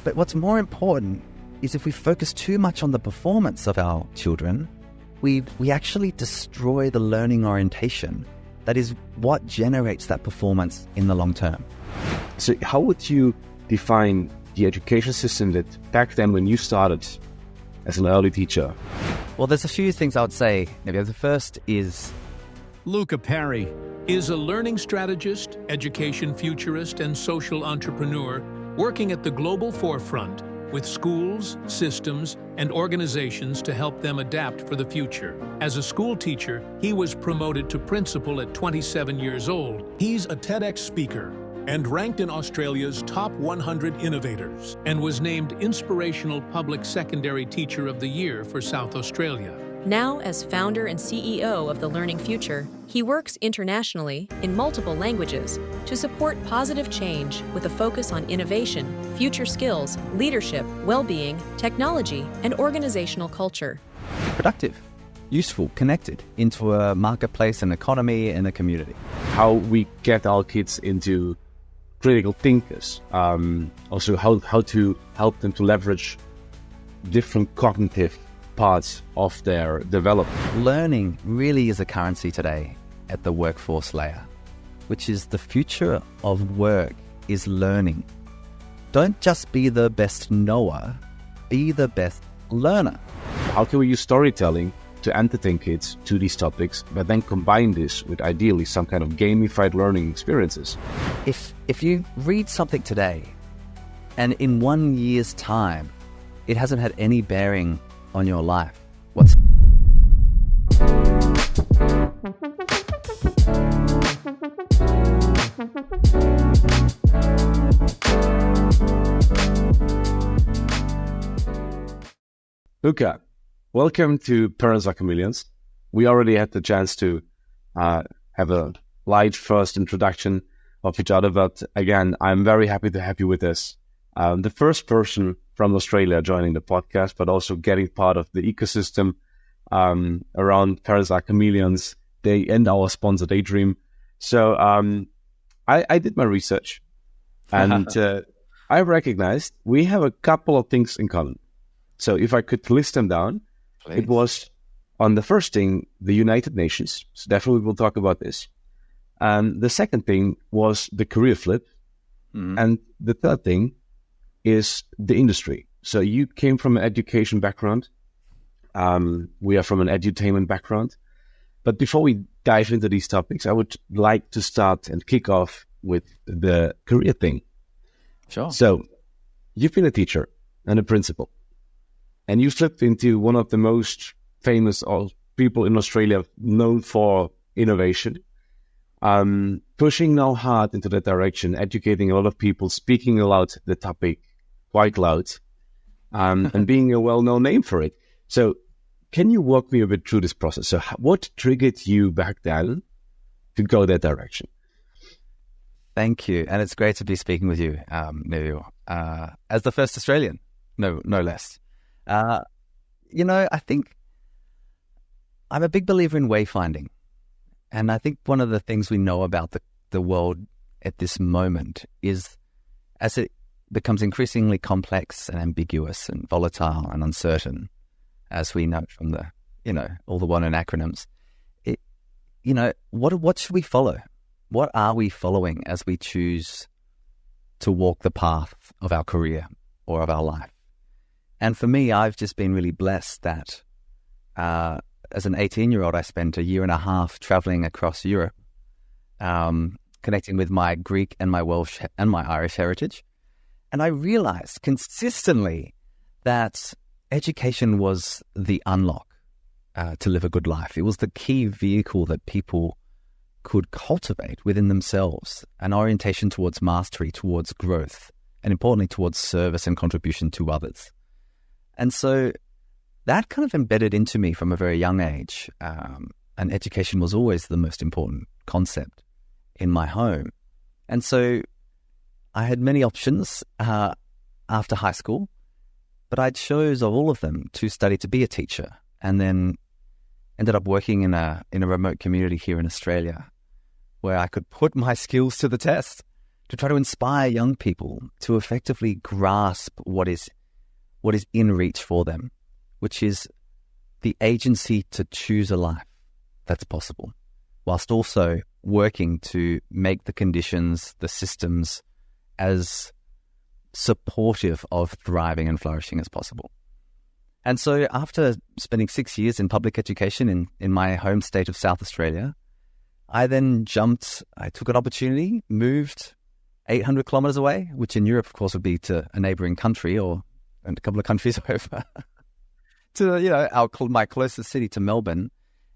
But what's more important is if we focus too much on the performance of our children, we actually destroy the learning orientation. That is what generates that performance in the long term. So how would you define the education system that back then when you started as an early teacher? Well, there's a few things I would say. Nevio. The first is... Louka Parry is a learning strategist, education futurist, and social entrepreneur working at the global forefront with schools, systems, and organizations to help them adapt for the future. As a school teacher, he was promoted to principal at 27 years old. He's a TEDx speaker and ranked in Australia's top 100 innovators, and was named Inspirational Public Secondary Teacher of the Year for South Australia. Now, as founder and CEO of The Learning Future, he works internationally in multiple languages to support positive change with a focus on innovation, future skills, leadership, well-being, technology, and organizational culture. Productive, useful, connected into a marketplace, an economy, and a community. How we get our kids into critical thinkers, also how to help them to leverage different cognitive parts of their development. Learning really is a currency today at the workforce layer, which is the future of work is learning. Don't just be the best knower, be the best learner. How can we use storytelling to entertain kids to these topics, but then combine this with ideally some kind of gamified learning experiences? If you read something today and in 1 year's time it hasn't had any bearing on your life, what's... Louka, welcome to Parents Are Chameleons. We already had the chance to have a light first introduction of each other, but again, I'm very happy to have you with us. The first person from Australia joining the podcast, but also getting part of the ecosystem around Parents Are Chameleons, they and our sponsor Daydream. So I did my research, and I recognized we have a couple of things in common. So if I could list them down, Please. It was on the first thing, the United Nations. So definitely we'll talk about this. And the second thing was the career flip. Mm-hmm. And the third thing is the industry. So you came from an education background. We are from an edutainment background. But before we dive into these topics, I would like to start and kick off with the career thing. Sure. So you've been a teacher and a principal, and you slipped into one of the most famous people in Australia known for innovation, pushing now hard into that direction, educating a lot of people, speaking about the topic quite loud, and being a well-known name for it. So can you walk me a bit through this process? So what triggered you back then to go that direction? Thank you. And it's great to be speaking with you, Nevio, as the first Australian, no less. I think I'm a big believer in wayfinding. And I think one of the things we know about the world at this moment is as it becomes increasingly complex and ambiguous and volatile and uncertain, as we know from the, all the well-known acronyms, what should we follow? What are we following as we choose to walk the path of our career or of our life? And for me, I've just been really blessed that as an 18-year-old, I spent a year and a half traveling across Europe, connecting with my Greek and my Welsh and my Irish heritage. And I realized consistently that education was the unlock to live a good life. It was the key vehicle that people could cultivate within themselves, an orientation towards mastery, towards growth, and importantly, towards service and contribution to others. And so that kind of embedded into me from a very young age. And education was always the most important concept in my home. And so I had many options after high school, but I chose of all of them to study to be a teacher, and then ended up working in a remote community here in Australia where I could put my skills to the test to try to inspire young people to effectively grasp what is in reach for them, which is the agency to choose a life that's possible, whilst also working to make the conditions, the systems, as supportive of thriving and flourishing as possible. And so after spending 6 years in public education in my home state of South Australia, I took an opportunity, moved 800 kilometers away, which in Europe, of course, would be to a neighboring country and a couple of countries over, to my closest city, to Melbourne.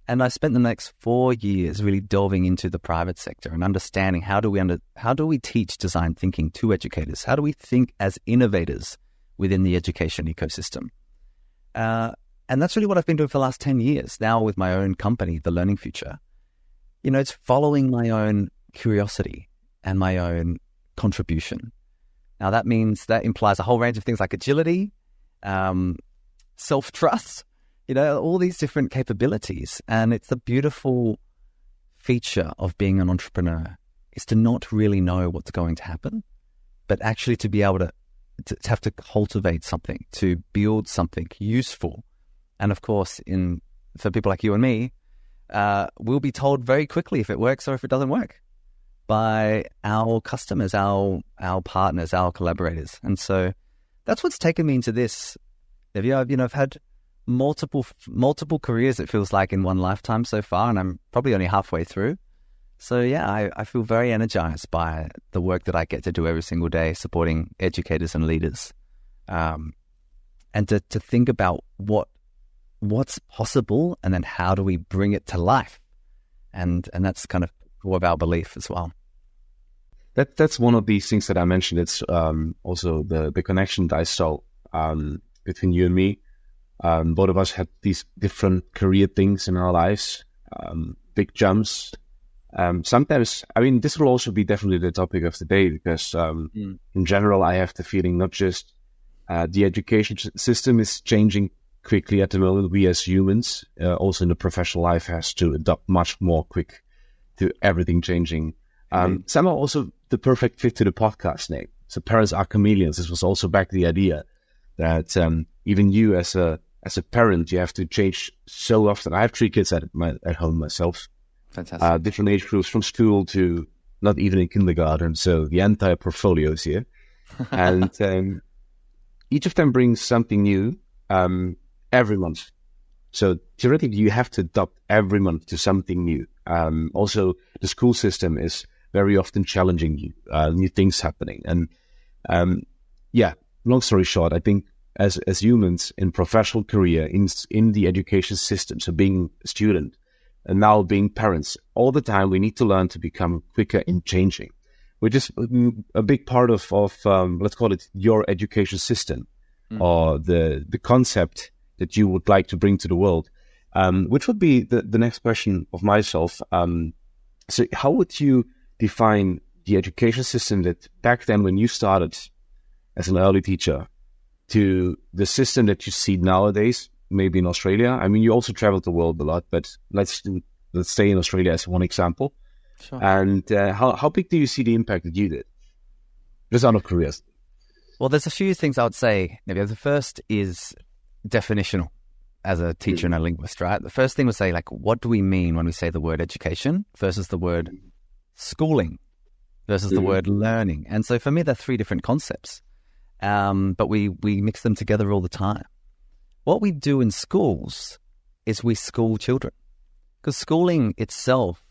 And I spent the next 4 years really delving into the private sector and understanding how do we teach design thinking to educators? How do we think as innovators within the education ecosystem? And that's really what I've been doing for the last 10 years now with my own company, The Learning Future. It's following my own curiosity and my own contribution. Now that implies a whole range of things like agility, self-trust, all these different capabilities. And it's the beautiful feature of being an entrepreneur is to not really know what's going to happen, but actually to be able to have to cultivate something, to build something useful. And of course, for people like you and me, we'll be told very quickly if it works or if it doesn't work by our customers, our partners, our collaborators. And so that's what's taken me into this. Nevio, I've had multiple careers, it feels like, in one lifetime so far, and I'm probably only halfway through. So yeah, I feel very energized by the work that I get to do every single day, supporting educators and leaders, and to think about what's possible, and then how do we bring it to life, and that's kind of core of our belief as well. That's one of these things that I mentioned. It's also the connection that I saw between you and me. Both of us had these different career things in our lives, big jumps. Sometimes, this will also be definitely the topic of the day, because in general, I have the feeling not just the education system is changing quickly at the moment. We as humans, also in the professional life, has to adapt much more quick to everything changing. Somehow also the perfect fit to the podcast name. So Parents Are Chameleons. This was also back the idea that even you as a parent, you have to change so often. I have 3 kids at home myself. Fantastic. Different age groups, from school to not even in kindergarten. So the entire portfolio is here. And each of them brings something new every month. So theoretically, you have to adapt every month to something new. Also, the school system is very often challenging you, new things happening. And long story short, I think as humans in professional career, in the education system, so being a student and now being parents, all the time we need to learn to become quicker in changing, which is a big part of let's call it your education system, or the concept that you would like to bring to the world, which would be the next question of myself. So how would you define the education system that back then when you started as an early teacher to the system that you see nowadays, maybe in Australia? You also traveled the world a lot, but let's stay in Australia as one example. Sure. And how big do you see the impact that you did? Just out of curiosity. Well, there's a few things I would say. Maybe the first is definitional as a teacher and a linguist, right? The first thing would say, what do we mean when we say the word education versus the word schooling versus the word learning? And so for me, they're 3 different concepts, but we mix them together all the time. What we do in schools is we school children, because schooling itself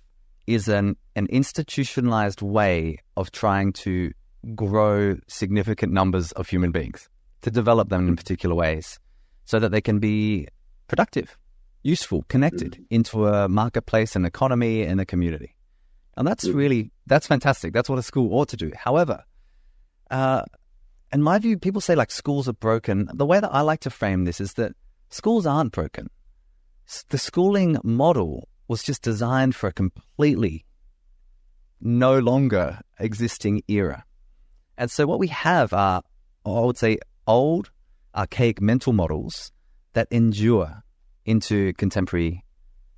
is an institutionalized way of trying to grow significant numbers of human beings, to develop them in particular ways so that they can be productive, useful, connected into a marketplace, an economy, and a community. And that's fantastic. That's what a school ought to do. However, in my view, people say schools are broken. The way that I like to frame this is that schools aren't broken. The schooling model was just designed for a completely no longer existing era. And so what we have are, I would say, old, archaic mental models that endure into contemporary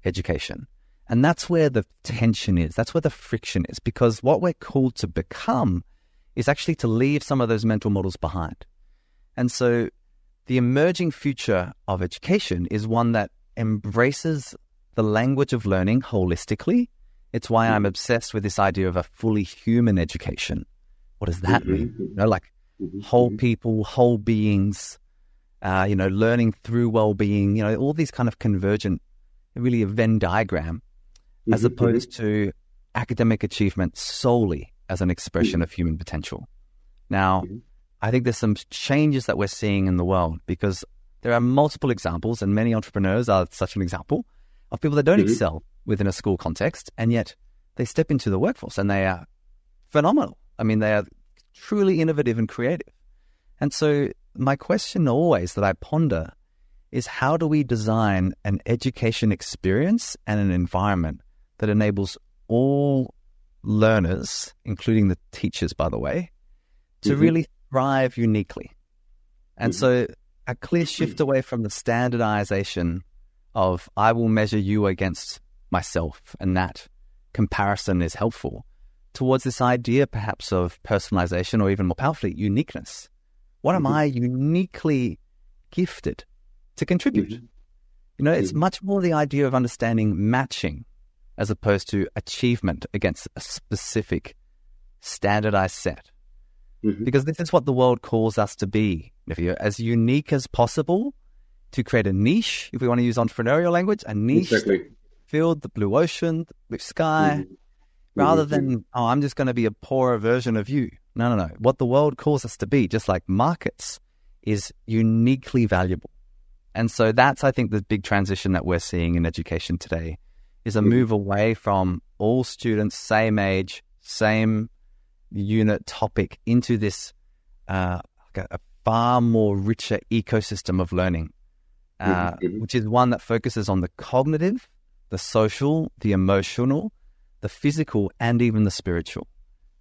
education. And that's where the tension is. That's where the friction is, because what we're called to become is actually to leave some of those mental models behind. And so the emerging future of education is one that embraces the language of learning holistically. It's why I'm obsessed with this idea of a fully human education. What does that mean? You know, like whole people, whole beings, learning through well-being, all these kind of convergent, really a Venn diagram, as opposed to academic achievement solely as an expression of human potential. Now, I think there's some changes that we're seeing in the world because there are multiple examples, and many entrepreneurs are such an example, of people that don't excel within a school context, and yet they step into the workforce and they are phenomenal. I mean, they are truly innovative and creative. And so my question always that I ponder is, how do we design an education experience and an environment that enables all learners, including the teachers, by the way, to really thrive uniquely? And so a clear shift away from the standardization of I will measure you against myself, and that comparison is helpful, towards this idea perhaps of personalization, or even more powerfully, uniqueness. What am I uniquely gifted to contribute? It's much more the idea of understanding matching as opposed to achievement against a specific standardized set. Because this is what the world calls us to be, Nevio, as unique as possible, to create a niche, if we want to use entrepreneurial language, a niche field, the blue ocean, the blue sky, rather than, I'm just going to be a poorer version of you. No. What the world calls us to be, just like markets, is uniquely valuable. And so that's, I think, the big transition that we're seeing in education today, is a move away from all students, same age, same unit topic, into this a far more richer ecosystem of learning, which is one that focuses on the cognitive, the social, the emotional, the physical, and even the spiritual.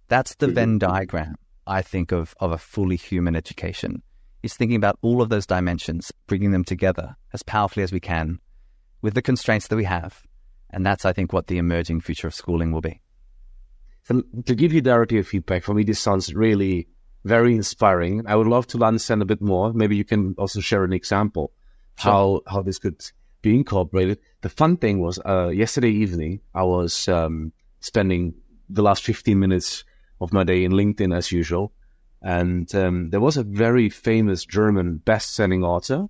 That's the Venn diagram, I think, of a fully human education, is thinking about all of those dimensions, bringing them together as powerfully as we can with the constraints that we have. And that's, I think, what the emerging future of schooling will be. So to give you directly a feedback, for me, this sounds really very inspiring. I would love to understand a bit more. Maybe you can also share an example, how this could be incorporated. The fun thing was, yesterday evening, I was spending the last 15 minutes of my day in LinkedIn as usual. And there was a very famous German best-selling author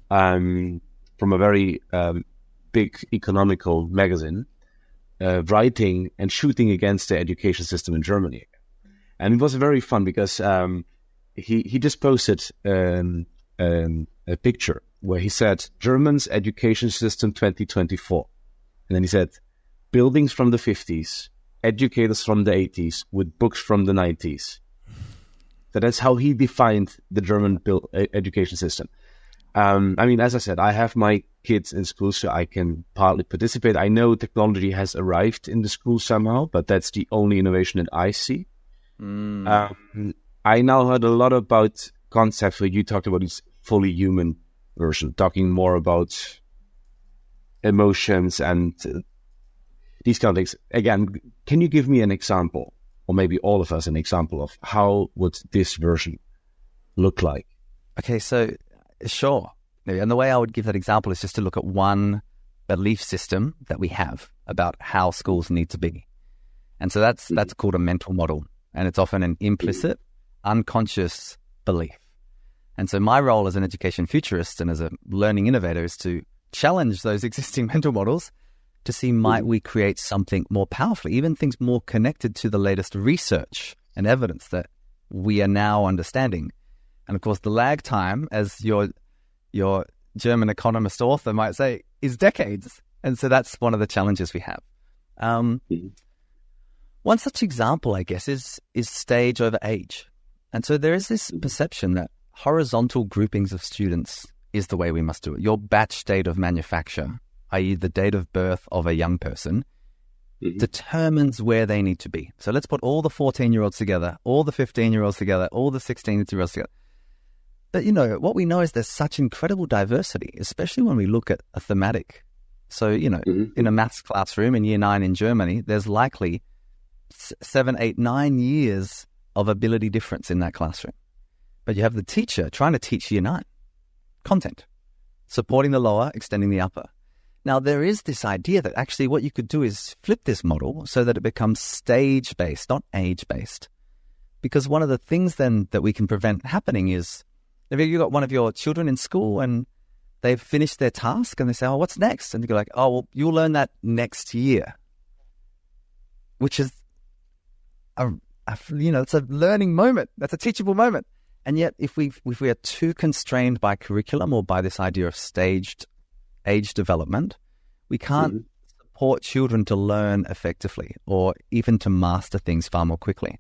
from a very big economical magazine, writing and shooting against the education system in Germany. And it was very fun because he just posted a picture where he said, German's education system 2024. And then he said, buildings from the 50s, educators from the 80s, with books from the 90s. So that's how he defined the German education system. I mean, as I said, I have my kids in school, so I can partly participate. I know technology has arrived in the school somehow, but that's the only innovation that I see. I now heard a lot about concepts where you talked about this fully human version, talking more about emotions and these kind of things. Again, can you give me an example, or maybe all of us an example of how would this version look like? Okay, so sure. And the way I would give that example is just to look at one belief system that we have about how schools need to be. And so that's called a mental model. And it's often an implicit, unconscious belief. And so my role as an education futurist and as a learning innovator is to challenge those existing mental models to see, might we create something more powerfully, even things more connected to the latest research and evidence that we are now understanding. And of course, the lag time, as your German economist author might say, is decades. And so that's one of the challenges we have. One such example, I guess, is stage over age. And so there is this perception that horizontal groupings of students is the way we must do it. Your batch date of manufacture, i.e. the date of birth of a young person, determines where they need to be. So let's put all the 14-year-olds together, all the 15-year-olds together, all the 16-year-olds together. But, what we know is there's such incredible diversity, especially when we look at a thematic. So, in a maths classroom in year 9 in Germany, there's likely 7, 8, 9 years of ability difference in that classroom. But you have the teacher trying to teach year 9 content, supporting the lower, extending the upper. Now, there is this idea that actually what you could do is flip this model so that it becomes stage-based, not age-based. Because one of the things then that we can prevent happening is, if you've got one of your children in school and they've finished their task and they say, oh, what's next? And you go like, oh, well, you'll learn that next year, which is, it's a learning moment. That's a teachable moment. And yet if we are too constrained by curriculum or by this idea of staged age development, we can't support children to learn effectively or even to master things far more quickly.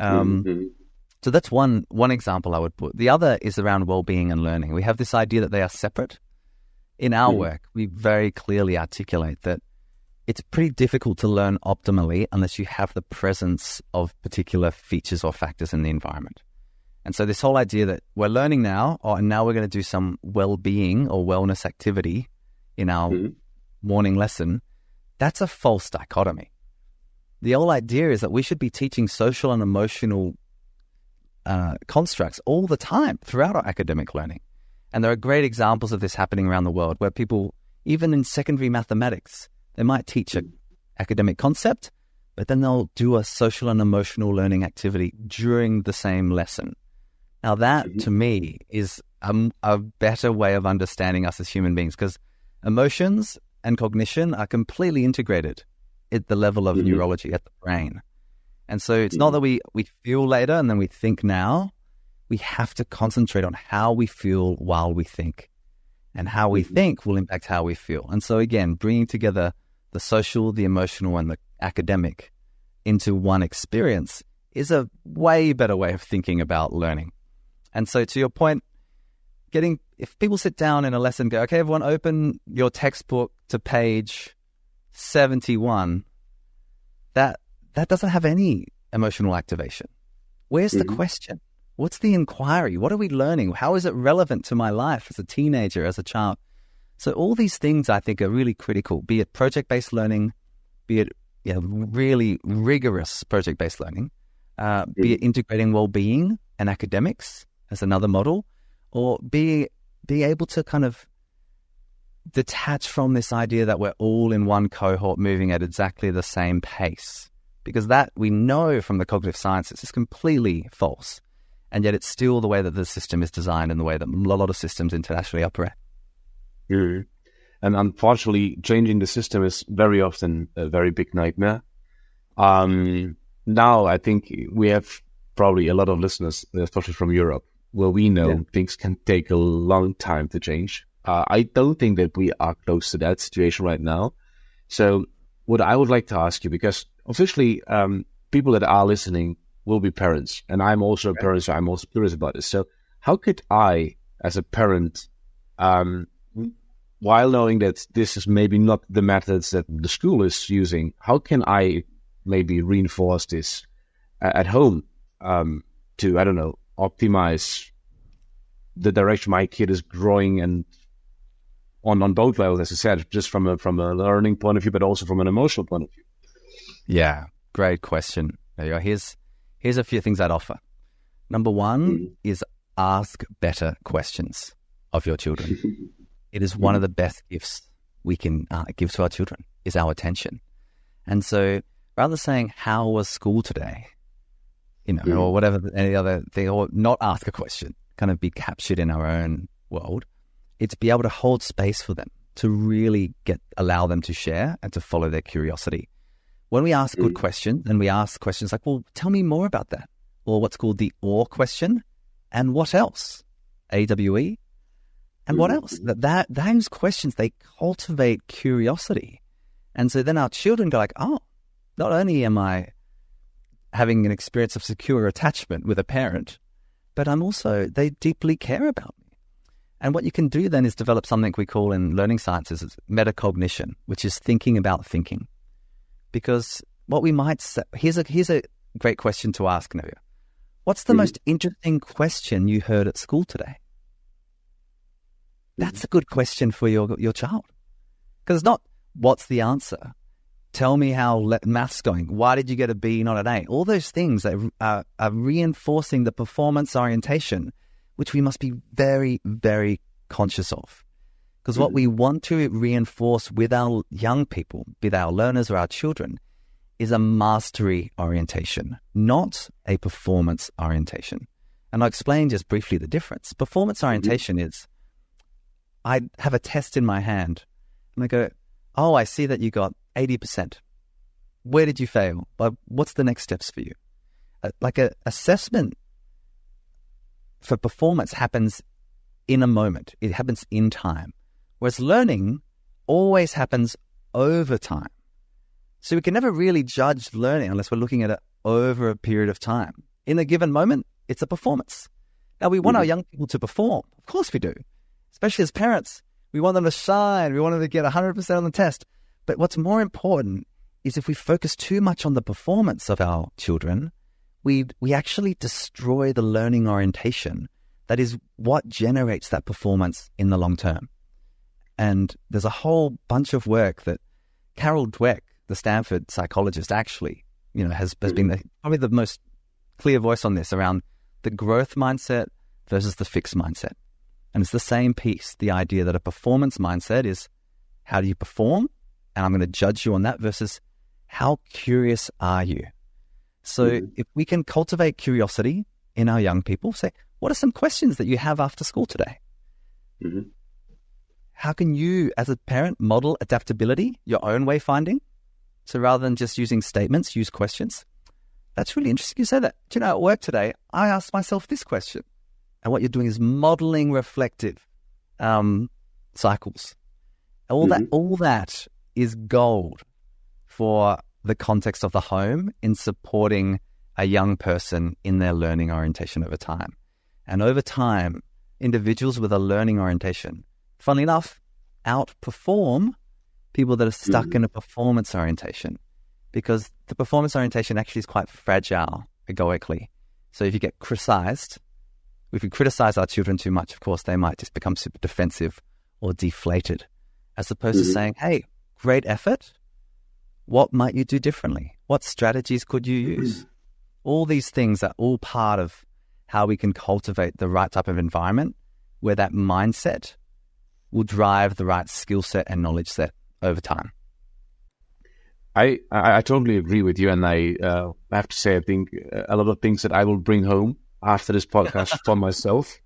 So that's one example I would put. The other is around well-being and learning. We have this idea that they are separate. In our work, we very clearly articulate that it's pretty difficult to learn optimally unless you have the presence of particular features or factors in the environment. And so this whole idea that we're learning now, and now we're going to do some well-being or wellness activity in our morning lesson, that's a false dichotomy. The whole idea is that we should be teaching social and emotional constructs all the time throughout our academic learning. And there are great examples of this happening around the world where people, even in secondary mathematics, they might teach an academic concept, but then they'll do a social and emotional learning activity during the same lesson. Now that, to me, is a better way of understanding us as human beings, because emotions and cognition are completely integrated at the level of neurology, at the brain. And so it's not that we feel later and then we think now. We have to concentrate on how we feel while we think. And how we think will impact how we feel. And so again, bringing together the social, the emotional, and the academic into one experience is a way better way of thinking about learning. And so to your point, if people sit down in a lesson and go, okay, everyone open your textbook to page 71, that doesn't have any emotional activation. Where's the question? What's the inquiry? What are we learning? How is it relevant to my life as a teenager, as a child? So all these things I think are really critical, be it project-based learning, be it really rigorous project-based learning, be it integrating well-being and academics as another model, or be able to kind of detach from this idea that we're all in one cohort moving at exactly the same pace. Because that we know from the cognitive sciences is completely false. And yet it's still the way that the system is designed and the way that a lot of systems internationally operate. And unfortunately, changing the system is very often a very big nightmare. Now, I think we have probably a lot of listeners, especially from Europe, where we know things can take a long time to change. I don't think that we are close to that situation right now. So what I would like to ask you, because officially people that are listening will be parents, and I'm also a parent, so I'm also curious about this. So how could I, as a parent, while knowing that this is maybe not the methods that the school is using, how can I maybe reinforce this at home to, I don't know, optimize the direction my kid is growing and on both levels, as I said, just from a learning point of view, but also from an emotional point of view? Yeah, great question. Here's a few things I'd offer. Number one is ask better questions of your children. It is one of the best gifts we can give to our children is our attention. And so rather than saying, how was school today? Or whatever, any other thing, or not ask a question, kind of be captured in our own world. It's be able to hold space for them, to really allow them to share and to follow their curiosity. When we ask good questions, and we ask questions like, well, tell me more about that, or what's called the or question, and what else? AWE, and what else? Those questions, they cultivate curiosity. And so then our children go like, oh, not only am I having an experience of secure attachment with a parent, but they deeply care about me. And what you can do then is develop something we call in learning sciences is metacognition, which is thinking about thinking. Because what we might say, here's a great question to ask, Nevio. What's the most interesting question you heard at school today? That's a good question for your child. Because it's not what's the answer. Tell me how math's going. Why did you get a B, not an A? All those things that are reinforcing the performance orientation, which we must be very, very conscious of. Because what we want to reinforce with our young people, with our learners or our children, is a mastery orientation, not a performance orientation. And I'll explain just briefly the difference. Performance orientation is, I have a test in my hand, and I go, oh, I see that you got 80%. Where did you fail? What's the next steps for you? Like an assessment for performance happens in a moment. It happens in time. Whereas learning always happens over time. So we can never really judge learning unless we're looking at it over a period of time. In a given moment, it's a performance. Now, we want our young people to perform. Of course we do. Especially as parents. We want them to shine. We want them to get 100% on the test. But what's more important is if we focus too much on the performance of our children, we actually destroy the learning orientation. That is what generates that performance in the long term. And there's a whole bunch of work that Carol Dweck, the Stanford psychologist, actually, has been probably the most clear voice on this around the growth mindset versus the fixed mindset. And it's the same piece, the idea that a performance mindset is how do you perform? And I'm going to judge you on that versus how curious are you? So if we can cultivate curiosity in our young people, say, what are some questions that you have after school today? How can you, as a parent, model adaptability, your own way finding? So rather than just using statements, use questions. That's really interesting you say that. Do you know, at work today, I asked myself this question. And what you're doing is modeling reflective cycles. All that is gold for the context of the home in supporting a young person in their learning orientation over time. And over time, individuals with a learning orientation, funnily enough, outperform people that are stuck in a performance orientation, because the performance orientation actually is quite fragile egoically. So if you get criticized, if we criticize our children too much, of course, they might just become super defensive or deflated, as opposed to saying, hey, great effort. What might you do differently? What strategies could you use? All these things are all part of how we can cultivate the right type of environment where that mindset will drive the right skill set and knowledge set over time. I totally agree with you. And I have to say, I think a lot of things that I will bring home after this podcast for myself.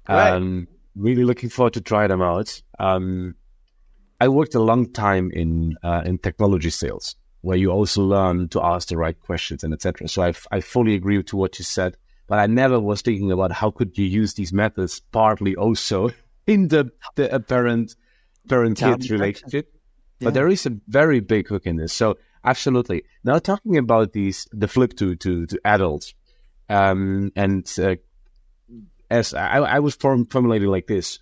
Really looking forward to try them out. I worked a long time in technology sales, where you also learn to ask the right questions and etc. So I fully agree to what you said, but I never was thinking about how could you use these methods partly also in the parent-kid relationship. Yeah. But there is a very big hook in this. So absolutely. Now talking about the flip to adults, as I was formulating like this,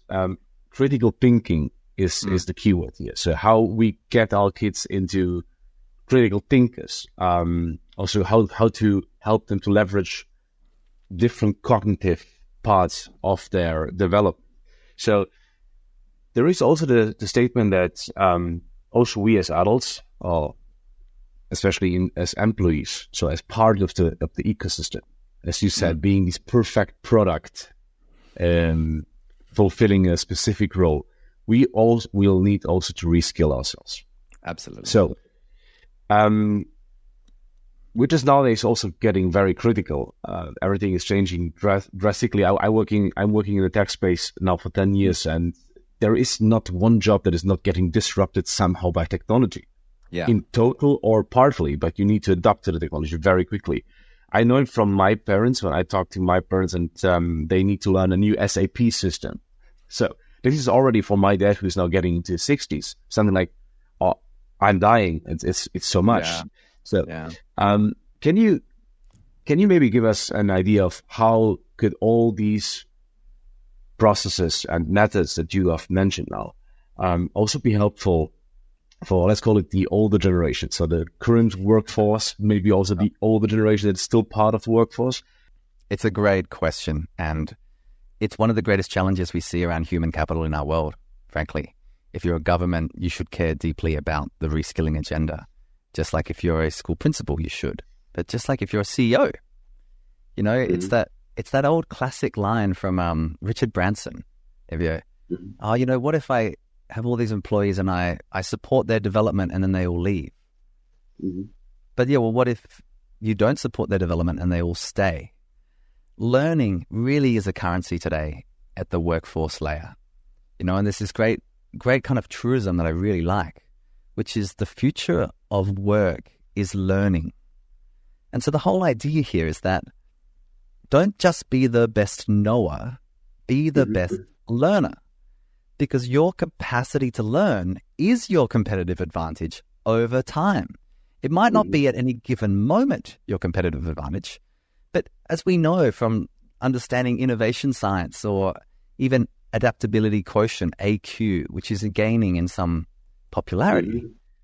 critical thinking is the keyword here. So how we get our kids into critical thinkers, also how to help them to leverage different cognitive parts of their development. So there is also the statement that also we as adults, or especially as employees, so as part of the ecosystem, as you said, being this perfect product, fulfilling a specific role, we all will need also to reskill ourselves. Absolutely. So, which is nowadays also getting very critical. Everything is changing drastically. I'm working in the tech space now for 10 years, and there is not one job that is not getting disrupted somehow by technology. Yeah. In total or partly, but you need to adapt to the technology very quickly. I know it from my parents when I talk to my parents, and they need to learn a new SAP system. So this is already for my dad, who's now getting into his 60s, something like, "Oh, I'm dying. It's so much." Yeah. So, can you maybe give us an idea of how could all these processes and methods that you have mentioned now also be helpful for, let's call it, the older generation? So the current workforce, maybe also the older generation that's still part of the workforce. It's a great question, and it's one of the greatest challenges we see around human capital in our world, frankly. If you're a government, you should care deeply about the reskilling agenda. Just like if you're a school principal, you should. But just like if you're a CEO, you know, it's that old classic line from Richard Branson. Oh, you know, what if I have all these employees and I support their development and then they all leave? But yeah, well, what if you don't support their development and they all stay? Learning really is a currency today at the workforce layer, you know, and there's this great kind of truism that I really like, which is the future of work is learning. And so the whole idea here is that don't just be the best knower, be the best learner, because your capacity to learn is your competitive advantage over time. It might not be at any given moment your competitive advantage, but as we know from understanding innovation science or even adaptability quotient, AQ, which is gaining in some popularity,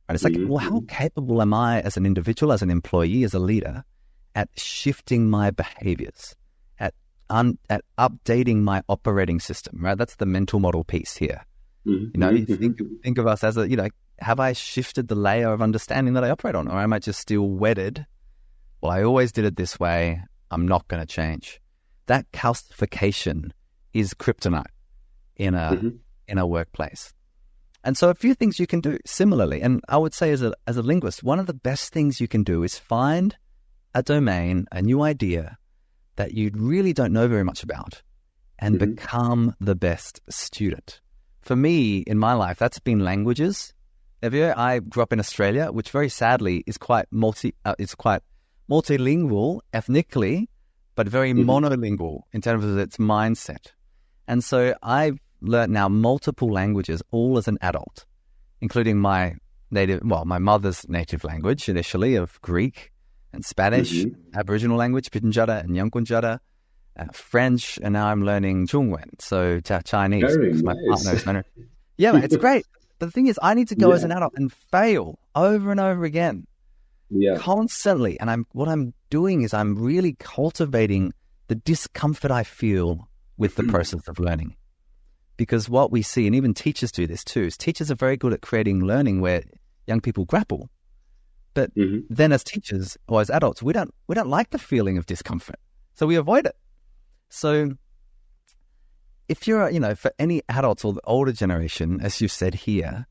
right? It's like, well, how capable am I as an individual, as an employee, as a leader at shifting my behaviors, at updating my operating system, right? That's the mental model piece here. You know, you think of us as a, you know, have I shifted the layer of understanding that I operate on, or am I just still wedded? Well, I always did it this way. I'm not going to change. That calcification is kryptonite in a workplace. And so a few things you can do similarly. And I would say as a linguist, one of the best things you can do is find a domain, a new idea that you really don't know very much about and become the best student. For me, in my life, that's been languages. Nevio, I grew up in Australia, which very sadly is quite multilingual ethnically, but very monolingual in terms of its mindset. And so I've learned now multiple languages, all as an adult, including my mother's native language initially of Greek and Spanish, Aboriginal language, Pitjantjatjara and Yankunytjatjara, French, and now I'm learning Zhongwen, so Chinese. Very my nice. partner is Mandarin. Yeah, man, it's great. But the thing is, I need to go as an adult and fail over and over again, constantly. And what I'm doing is I'm really cultivating the discomfort I feel with the process of learning. Because what we see, and even teachers do this too, is teachers are very good at creating learning where young people grapple. But then as teachers or as adults, we don't like the feeling of discomfort. So we avoid it. So if you're, you know, for any adults or the older generation, as you've said here,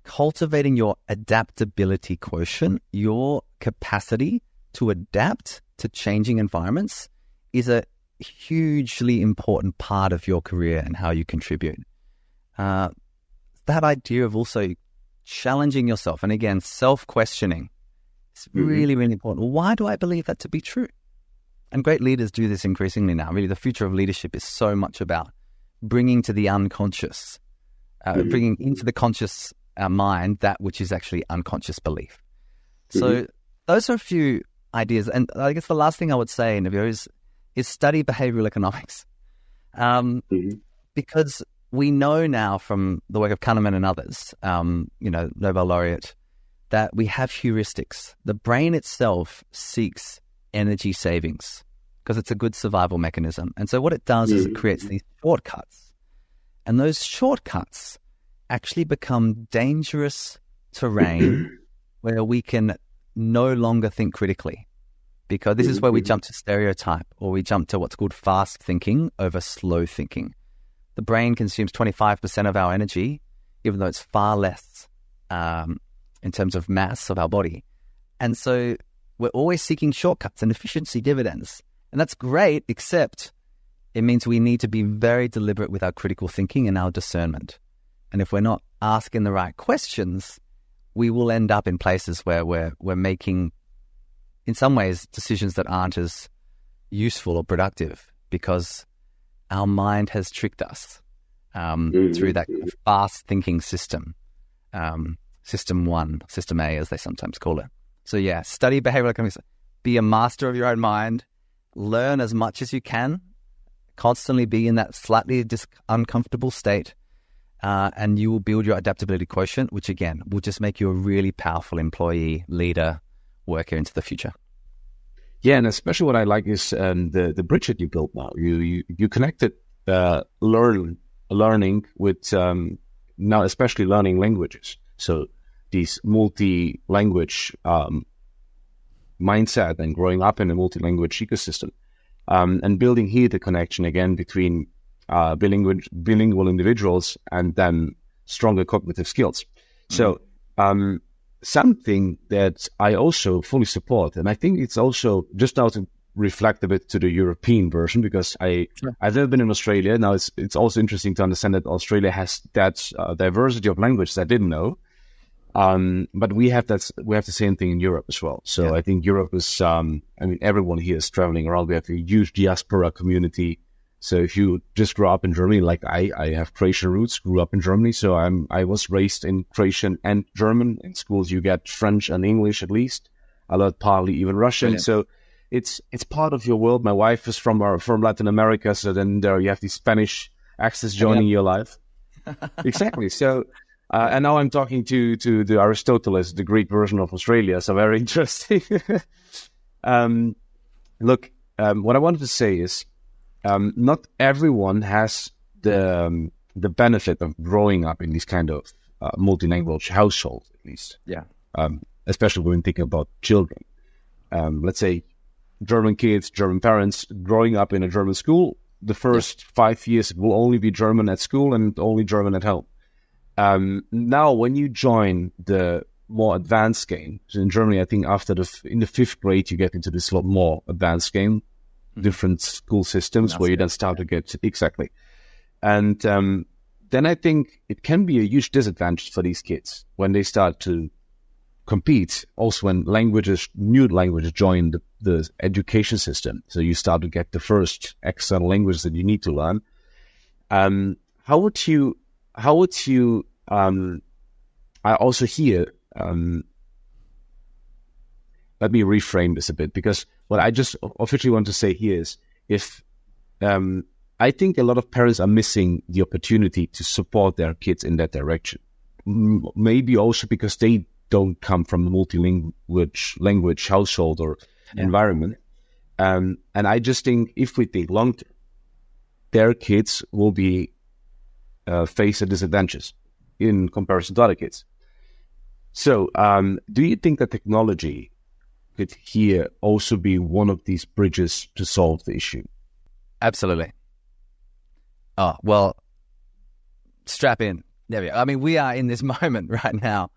cultivating your adaptability quotient, your capacity to adapt to changing environments is a hugely important part of your career and how you contribute. That idea of also challenging yourself, and again, self-questioning, is really, really important. Why do I believe that to be true? And great leaders do this increasingly now. Really, the future of leadership is so much about bringing to the unconscious, bringing into the conscious mind that which is actually unconscious belief. So those are a few ideas. And I guess the last thing I would say, Nevio, is study behavioral economics. Because we know now from the work of Kahneman and others, you know, Nobel laureate, that we have heuristics. The brain itself seeks energy savings because it's a good survival mechanism. And so what it does is it creates these shortcuts. And those shortcuts actually become dangerous terrain where we can no longer think critically. Because this is where we jump to stereotype, or we jump to what's called fast thinking over slow thinking. The brain consumes 25% of our energy, even though it's far less in terms of mass of our body. And so we're always seeking shortcuts and efficiency dividends. And that's great, except it means we need to be very deliberate with our critical thinking and our discernment. And if we're not asking the right questions, we will end up in places where we're making, in some ways, decisions that aren't as useful or productive because our mind has tricked us through that fast thinking system, system one, system A, as they sometimes call it. So yeah, study behavioral economics, be a master of your own mind, learn as much as you can, constantly be in that slightly uncomfortable state, and you will build your adaptability quotient, which again will just make you a really powerful employee, leader, worker into the future. Yeah, and especially what I like is the bridge that you built now. You connected learning with now especially learning languages. So these multi-language mindset and growing up in a multi-language ecosystem, and building here the connection again between bilingual individuals and then stronger cognitive skills. So something that I also fully support, and I think it's also just now to reflect a bit to the European version, because I've never been in Australia. Now it's also interesting to understand that Australia has that diversity of languages I didn't know. But we have the same thing in Europe as well. So I think Europe is, everyone here is traveling around. We have a huge diaspora community. So if you just grew up in Germany, like I have Croatian roots, grew up in Germany. So I was raised in Croatian and German. In schools, you get French and English at least. I learned partly even Russian. Brilliant. So it's part of your world. My wife is from Latin America. So then there you have the Spanish accents joining your life. Exactly. So, and now I'm talking to the Aristoteles, the Greek version of Australia. So very interesting. Look, what I wanted to say is, not everyone has the benefit of growing up in this kind of multilingual household, at least. Yeah. Especially when thinking about children. Let's say German kids, German parents, growing up in a German school, the first 5 years it will only be German at school and only German at home. Now, when you join the more advanced game, so in Germany, I think in the 5th grade, you get into this lot more advanced game, different school systems where you then start to get exactly. And then I think it can be a huge disadvantage for these kids when they start to compete. Also, when new languages join the education system, so you start to get the first external languages that you need to learn. How would you? I also hear. Let me reframe this a bit, because what I just officially want to say here is, I think a lot of parents are missing the opportunity to support their kids in that direction. Maybe also because they don't come from a multi-language household or environment. And I just think if we think long term, their kids will be face a disadvantage in comparison to other kids. So do you think that technology could here also be one of these bridges to solve the issue? Absolutely. Oh, well, strap in, Nevio. I mean, we are in this moment right now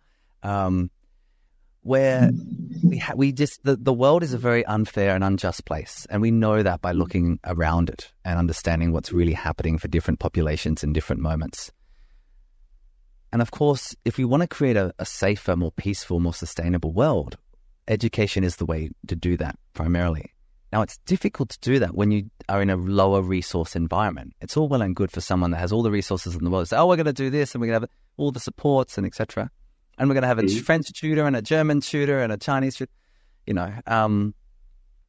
where the world is a very unfair and unjust place. And we know that by looking around it and understanding what's really happening for different populations in different moments. And of course, if we want to create a safer, more peaceful, more sustainable world, education is the way to do that primarily. Now, it's difficult to do that when you are in a lower resource environment. It's all well and good for someone that has all the resources in the world to say, oh, we're going to do this and we're going to have all the supports and etc. And we're going to have a French tutor and a German tutor and a Chinese tutor,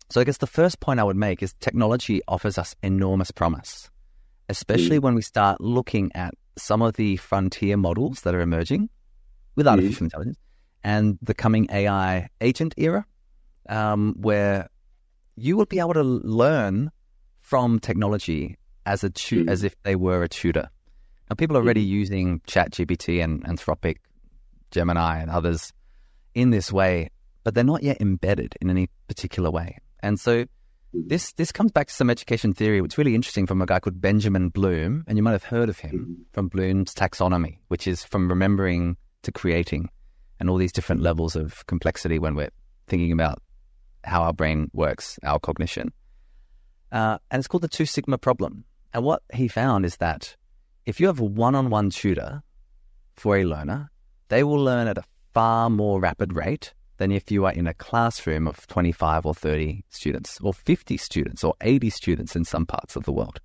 So I guess the first point I would make is technology offers us enormous promise, especially when we start looking at some of the frontier models that are emerging with artificial intelligence and the coming AI agent era, where you will be able to learn from technology as if they were a tutor. Now, people are already using ChatGPT and Anthropic, Gemini, and others in this way, but they're not yet embedded in any particular way. And so this comes back to some education theory, which is really interesting, from a guy called Benjamin Bloom, and you might have heard of him, from Bloom's taxonomy, which is from remembering to creating, and all these different levels of complexity when we're thinking about how our brain works, our cognition. And it's called the 2 sigma problem. And what he found is that if you have a one-on-one tutor for a learner, they will learn at a far more rapid rate than if you are in a classroom of 25 or 30 students, or 50 students, or 80 students in some parts of the world.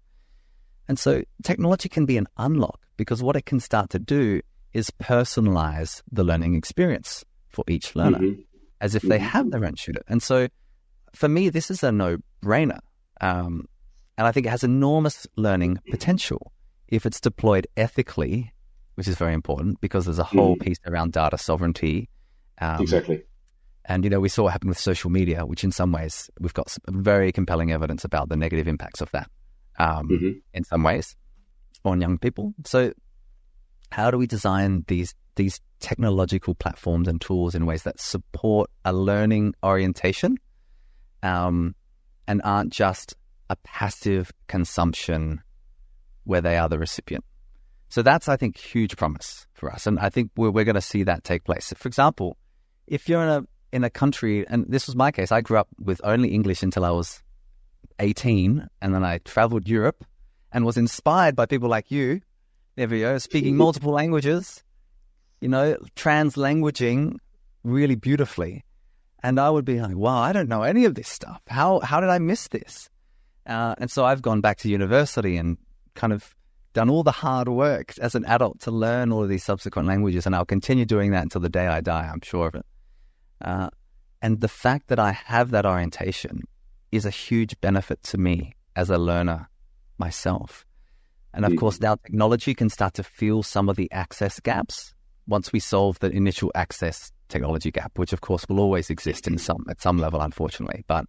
And so technology can be an unlock, because what it can start to do is personalize the learning experience for each learner, as if they have their own tutor. And so for me, this is a no-brainer. And I think it has enormous learning potential if it's deployed ethically, which is very important, because there's a whole piece around data sovereignty. Exactly. And, we saw what happened with social media, which in some ways we've got some very compelling evidence about the negative impacts of that in some ways on young people. So how do we design these technological platforms and tools in ways that support a learning orientation, and aren't just a passive consumption where they are the recipient. So that's, I think, huge promise for us. And I think we're going to see that take place. For example, if you're in a country, and this was my case, I grew up with only English until I was 18, and then I traveled Europe and was inspired by people like you, Nevio, speaking multiple languages, translanguaging really beautifully. And I would be like, wow, I don't know any of this stuff. How did I miss this? And so I've gone back to university and kind of done all the hard work as an adult to learn all of these subsequent languages, and I'll continue doing that until the day I die, I'm sure of it. And the fact that I have that orientation is a huge benefit to me as a learner myself. And of course, now technology can start to fill some of the access gaps once we solve the initial access technology gap, which of course will always exist at some level, unfortunately. But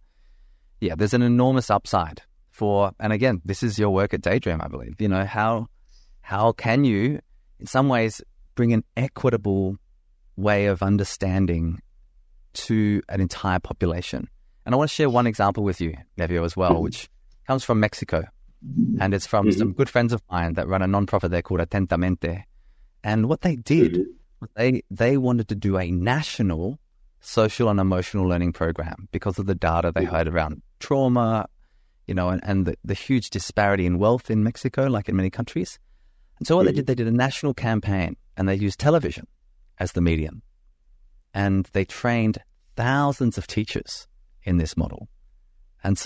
yeah, there's an enormous upside and again, this is your work at Daydream, I believe. How can you, in some ways, bring an equitable way of understanding to an entire population? And I want to share one example with you, Nevio, as well, which comes from Mexico. And it's from some good friends of mine that run a nonprofit there called Atentamente. And what they did, they wanted to do a national social and emotional learning program because of the data they heard around trauma, and the huge disparity in wealth in Mexico, like in many countries. And so what they did a national campaign, and they used television as the medium. And they trained thousands of teachers in this model. And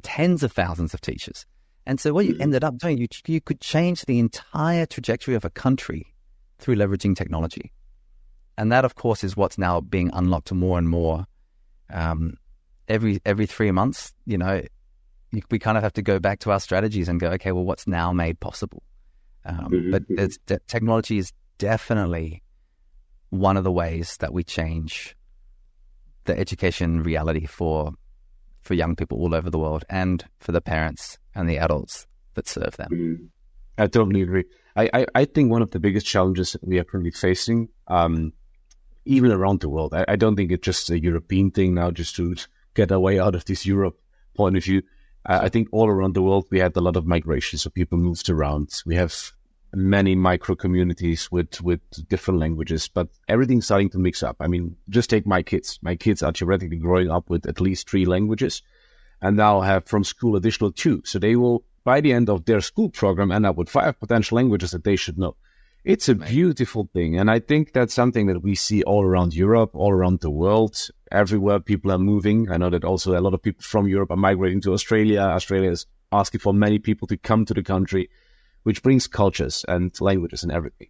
tens of thousands of teachers. And so what you ended up doing, you could change the entire trajectory of a country through leveraging technology. And that, of course, is what's now being unlocked more and more. Every 3 months, we kind of have to go back to our strategies and go, okay, well, what's now made possible? But technology is definitely one of the ways that we change the education reality for young people all over the world, and for the parents and the adults that serve them. I totally agree. I think one of the biggest challenges that we are currently facing, even around the world, I don't think it's just a European thing now, just to get away out of this Europe point of view. I think all around the world, we had a lot of migration, so people moved around. We have many micro communities with different languages, but everything's starting to mix up. I mean, just take my kids. My kids are theoretically growing up with at least 3 languages, and now have from school additional 2. So they will, by the end of their school program, end up with 5 potential languages that they should know. It's a beautiful thing. And I think that's something that we see all around Europe, all around the world. Everywhere people are moving. I know that also a lot of people from Europe are migrating to Australia. Australia is asking for many people to come to the country, which brings cultures and languages and everything.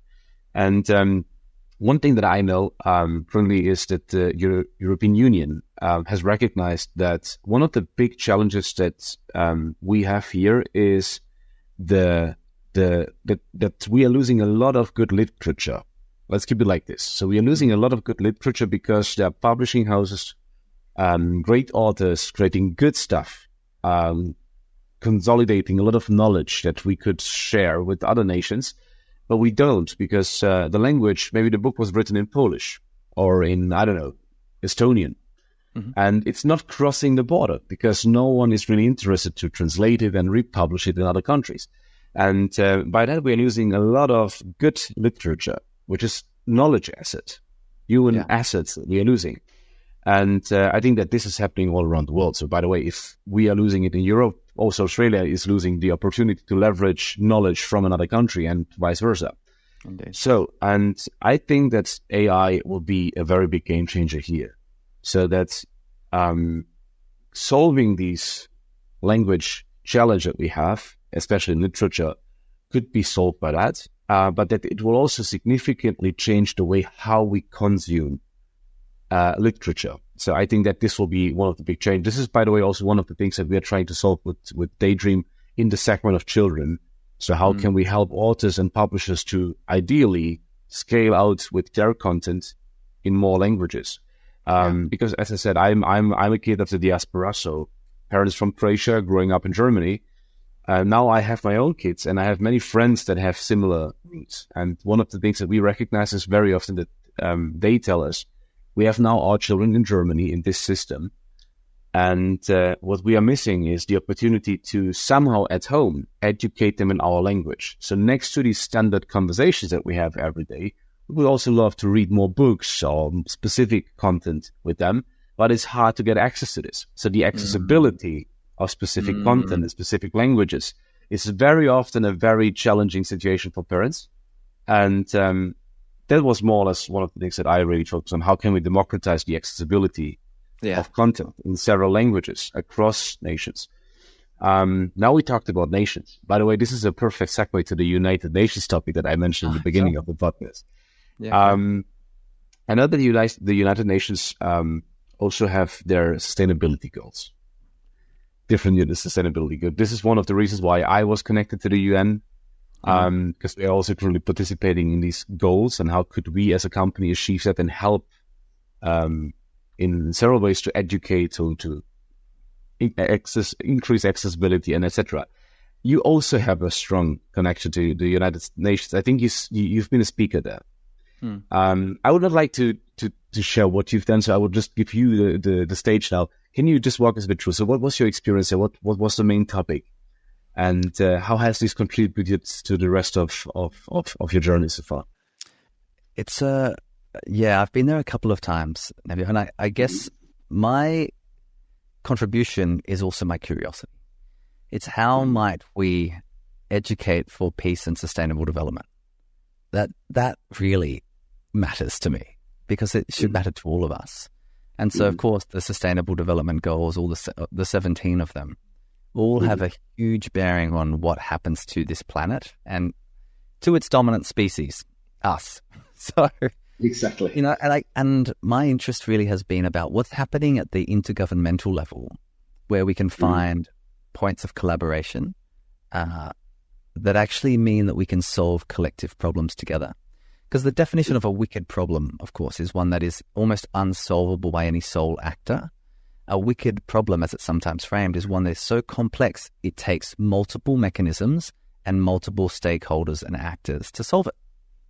And one thing that I know currently is that the European Union has recognized that one of the big challenges that we have here is that we are losing a lot of good literature. Let's keep it like this. So we are losing a lot of good literature because there are publishing houses, great authors creating good stuff, consolidating a lot of knowledge that we could share with other nations, but we don't, because the language, maybe the book was written in Polish or in, I don't know, Estonian. And it's not crossing the border because no one is really interested to translate it and republish it in other countries. And by that, we are losing a lot of good literature, which is knowledge asset, human assets that we are losing. And I think that this is happening all around the world. So by the way, if we are losing it in Europe, also Australia is losing the opportunity to leverage knowledge from another country and vice versa. Indeed. So, and I think that AI will be a very big game changer here. So that solving these language challenge that we have, especially in literature, could be solved by that, but that it will also significantly change the way how we consume literature. So I think that this will be one of the big changes. This is, by the way, also one of the things that we are trying to solve with Daydream in the segment of children. So how can we help authors and publishers to ideally scale out with their content in more languages? Because as I said, I'm a kid of the diaspora, so parents from Croatia growing up in Germany. Now I have my own kids, and I have many friends that have similar roots. And one of the things that we recognize is very often that they tell us, we have now our children in Germany in this system. And what we are missing is the opportunity to somehow at home educate them in our language. So next to these standard conversations that we have every day, we would also love to read more books or specific content with them, but it's hard to get access to this. So the accessibility of specific content and specific languages is very often a very challenging situation for parents. And that was more or less one of the things that I really focused on. How can we democratize the accessibility of content in several languages across nations? Now we talked about nations. By the way, this is a perfect segue to the United Nations topic that I mentioned in the beginning of the podcast. I know that the United Nations also have their sustainability goals, different sustainability goals. This is one of the reasons why I was connected to the UN, because they're also currently participating in these goals, and how could we as a company achieve that and help in several ways to educate, to increase accessibility, and etc. You also have a strong connection to the United Nations. I think you've been a speaker there. I would not like to share what you've done, so I will just give you the stage now. Can you just walk us a bit through? So what was your experience there? What was the main topic? And how has this contributed to the rest of your journey so far? It's I've been there a couple of times, Nevio, and I guess my contribution is also my curiosity. It's how might we educate for peace and sustainable development? That really matters to me, because it should matter to all of us. And so, of course, the Sustainable Development Goals, all the 17 of them, all have a huge bearing on what happens to this planet and to its dominant species, us. So, exactly, and my interest really has been about what's happening at the intergovernmental level, where we can find points of collaboration that actually mean that we can solve collective problems together. Because the definition of a wicked problem, of course, is one that is almost unsolvable by any sole actor. A wicked problem, as it's sometimes framed, is one that is so complex it takes multiple mechanisms and multiple stakeholders and actors to solve it.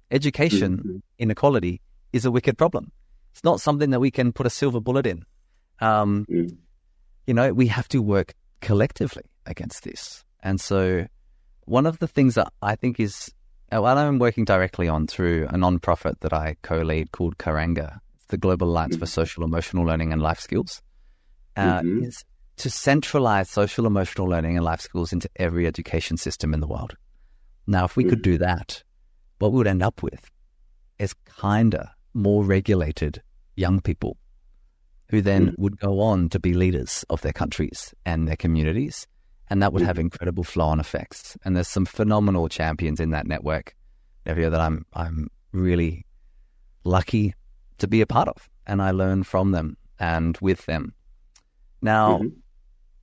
Education inequality is a wicked problem. It's not something that we can put a silver bullet in. We have to work collectively against this. And so one of the things that I think is, well, I'm working directly on through a nonprofit that I co-lead called Karanga, it's the Global Alliance for Social Emotional Learning and Life Skills, is to centralize social emotional learning and life skills into every education system in the world. Now, if we could do that, what we would end up with is kinder, more regulated young people who then would go on to be leaders of their countries and their communities. And that would have incredible flow-on effects. And there's some phenomenal champions in that network, Nevio, that I'm really lucky to be a part of. And I learn from them and with them. Now,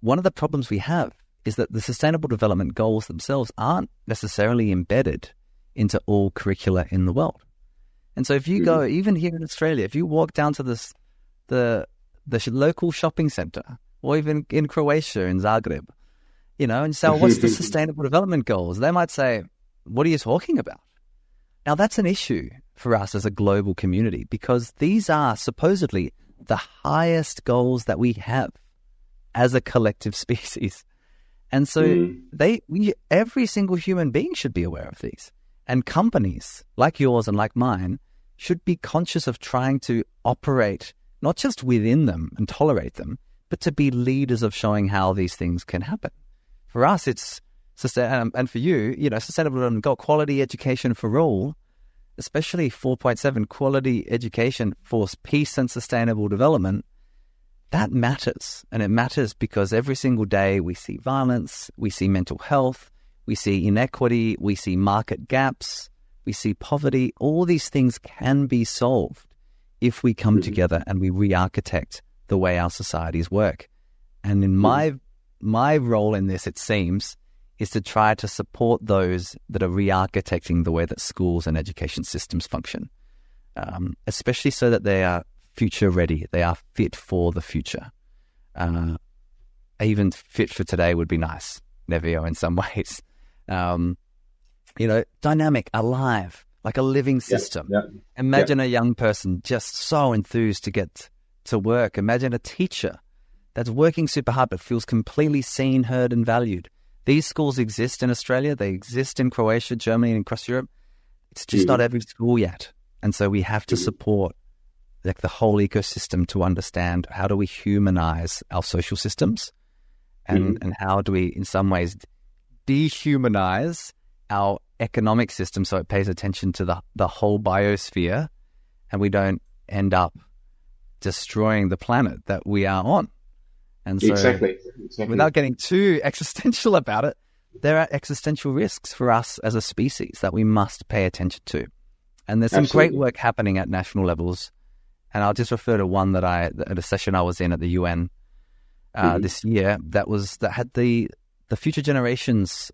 one of the problems we have is that the Sustainable Development Goals themselves aren't necessarily embedded into all curricula in the world. And so if you go, even here in Australia, if you walk down to the local shopping center, or even in Croatia, in Zagreb, and say, what's the Sustainable Development Goals? They might say, what are you talking about? Now, that's an issue for us as a global community, because these are supposedly the highest goals that we have as a collective species. And so every single human being should be aware of these. And companies like yours and like mine should be conscious of trying to operate not just within them and tolerate them, but to be leaders of showing how these things can happen. For us, it's and for you, sustainable development goal, quality education for all, especially 4.7, quality education for peace and sustainable development. That matters. And it matters because every single day we see violence, we see mental health, we see inequity, we see market gaps, we see poverty. All these things can be solved if we come together and we re-architect the way our societies work. And in my role in this, it seems, is to try to support those that are re-architecting the way that schools and education systems function, especially so that they are future ready, they are fit for the future. Even fit for today would be nice, Nevio, in some ways. Dynamic, alive, like a living system. Imagine a young person just so enthused to get to work. Imagine a teacher that's working super hard but feels completely seen, heard, and valued. These schools exist in Australia. They exist in Croatia, Germany, and across Europe. It's just not every school yet. And so we have to support like the whole ecosystem to understand how do we humanize our social systems and how do we, in some ways, dehumanize our economic system so it pays attention to the whole biosphere and we don't end up destroying the planet that we are on. And so exactly. Without getting too existential about it, there are existential risks for us as a species that we must pay attention to. And there's some great work happening at national levels. And I'll just refer to one that at a session I was in at the UN this year that had the Future Generations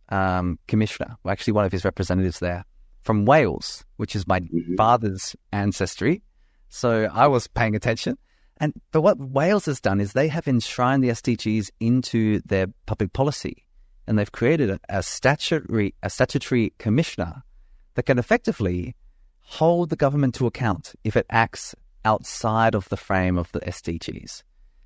Commissioner, well, actually one of his representatives there, from Wales, which is my father's ancestry. So I was paying attention. But what Wales has done is they have enshrined the SDGs into their public policy, and they've created a statutory commissioner that can effectively hold the government to account if it acts outside of the frame of the SDGs.